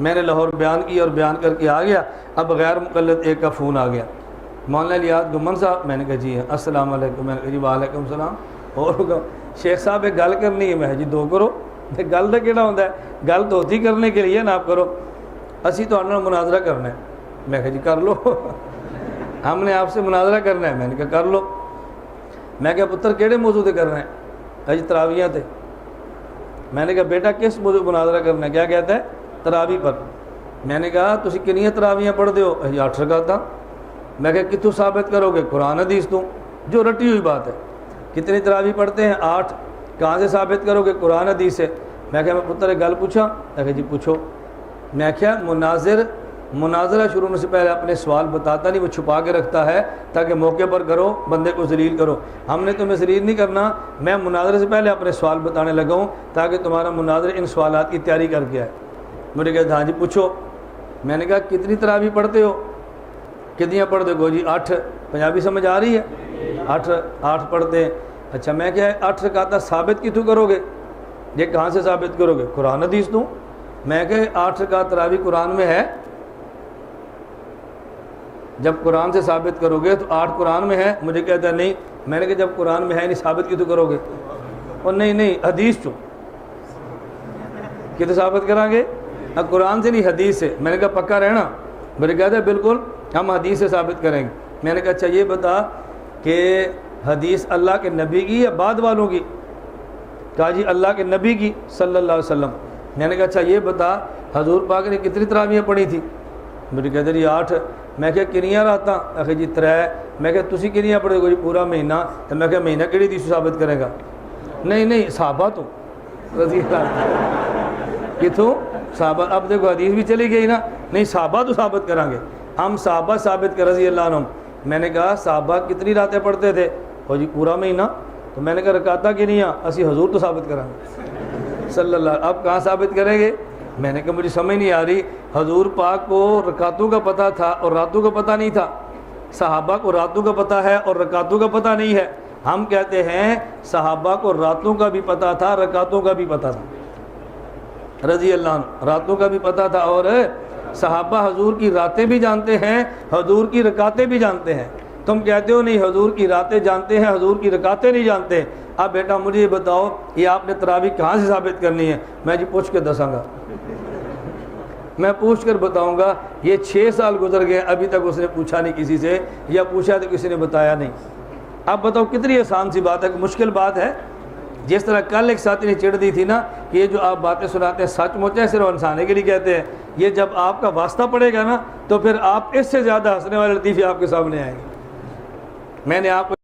میں نے لاہور بیان کیا اور بیان کر کے آ گیا. اب غیر مقلد ایک کا فون آ گیا, مولانا الیاس گمن صاحب. میں نے کہا جی السلام علیکم. میں نے کہا جی وعلیکم السلام. اور شیخ صاحب ایک گل کرنی ہے. میں جی دو کرو. گل تو کہڑا ہوتا ہے, گل تو ہوتی کرنے کے لیے نا, آپ کرو. اسی تو مناظرہ کرنا ہے. میں کہا جی کر لو. ہم نے آپ سے مناظرہ کرنا ہے. میں نے کہا کر لو. میں کہا پتر کہڑے موضوع تے کرنا ہے؟ جی تراویحاں تے. میں نے کہا بیٹا کس موضوع مناظرہ کرنا ہے؟ کیا کہتا ہے؟ تراویح پر. میں نے کہا تسی کنیاں تراویحاں پڑھ دے ہو؟ 8 رکعتاں. میں کہا کتوں ثابت کرو گے؟ قرآن حدیث تو, جو رٹی ہوئی بات ہے. کتنی تراویح پڑھتے ہیں؟ 8. کہاں سے ثابت کرو گے؟ قرآن حدیث سے. میں کہا میں پتر ایک گل پوچھا؟ میں کہا جی پوچھو. میں کہا مناظرہ شروع ہونے سے پہلے اپنے سوال بتاتا نہیں, وہ چھپا کے رکھتا ہے تاکہ موقع پر کرو, بندے کو ذلیل کرو. ہم نے تمہیں ذلیل نہیں کرنا. میں مناظرے سے پہلے اپنے سوال بتانے لگا ہوں تاکہ تمہارا مناظر ان سوالات کی تیاری کر کے آئے. مجھے کہا ہاں جی پوچھو. میں نے کہا کتنی تراویح پڑھتے ہو؟ کتنی پڑھتے ہو جی 8. پنجابی سمجھ آ رہی ہے؟ 8 پڑھتے ہیں. اچھا میں کہا 8 رکعتاں ثابت کتوں کرو گے؟ یہ کہاں سے ثابت کرو گے؟ قرآن حدیث تو. میں کہا 8 رکعت تراویح قرآن میں ہے؟ جب قرآن سے ثابت کرو گے تو 8 قرآن میں ہے. مجھے کہتا ہے نہیں. میں نے کہا جب قرآن میں ہے نہیں ثابت کتوں کرو گے؟ اور نہیں حدیث تو. کتوں ثابت کریں گے؟ قرآن سے نہیں حدیث سے. میں نے کہا پکا رہنا؟ میرے کہتا ہے بالکل ہم حدیث سے ثابت کریں گے. میں نے کہا اچھا یہ بتا کہ حدیث اللہ کے نبی کی یا بعد والوں کی؟ کہا جی اللہ کے نبی کی صلی اللہ علیہ وسلم. میں نے کہا اچھا یہ بتا حضور پاک نے کتنی تراویحیں پڑھی تھی؟ مجھے کہتے جی 8. میں کہا کنیاں راتاں؟ آخر جی 3. میں کہا تسی کنیاں پڑھے گو؟ جی پورا مہینہ. تو میں کہا مہینہ کہڑی حدیث ثابت کرے گا؟ نہیں صحابہ تو رضی اللہ کتوں صحابہ. اب دیکھو حدیث بھی چلی گئی نا. نہیں صحابہ تو ثابت کریں گے ہم, صحابہ ثابت کر رضی اللہ عنہم. میں نے کہا صحابہ کتنی راتیں پڑھتے تھے؟ اور جی پورا مہینہ. تو میں نے کہا رکعتاں کنیاں؟ اسی حضور تو ثابت کریں گے صلی اللہ. اب کہاں ثابت کریں گے؟ میں نے کہا مجھے سمجھ نہیں آ رہی. حضور پاک کو رکعتوں کا پتہ تھا اور راتوں کا پتہ نہیں تھا. صحابہ کو راتوں کا پتہ ہے اور رکعتوں کا پتہ نہیں ہے. ہم کہتے ہیں صحابہ کو راتوں کا بھی پتہ تھا, رکعتوں کا بھی پتہ تھا رضی اللہ عنہ. راتوں کا بھی پتہ تھا اور صحابہ حضور کی راتیں بھی جانتے ہیں, حضور کی رکعتیں بھی جانتے ہیں. تم کہتے ہو نہیں حضور کی راتیں جانتے ہیں, حضور کی رکعتیں نہیں جانتے. اب بیٹا مجھے یہ بتاؤ یہ آپ نے تراویح کہاں سے ثابت کرنی ہے؟ میں جی پوچھ کے دساں گا. میں پوچھ کر بتاؤں گا. یہ 6 سال گزر گئے ابھی تک اس نے پوچھا نہیں کسی سے, یا پوچھا تو کسی نے بتایا نہیں. اب بتاؤ کتنی آسان سی بات ہے, مشکل بات ہے. جس طرح کل ایک ساتھی نے چڑھ دی تھی نا کہ یہ جو آپ باتیں سناتے ہیں سچ مچ ہے, صرف انسانے کے لیے کہتے ہیں. یہ جب آپ کا واسطہ پڑے گا نا تو پھر آپ اس سے زیادہ ہنسنے والے لطیفے آپ کے سامنے آئیں گے. میں نے آپ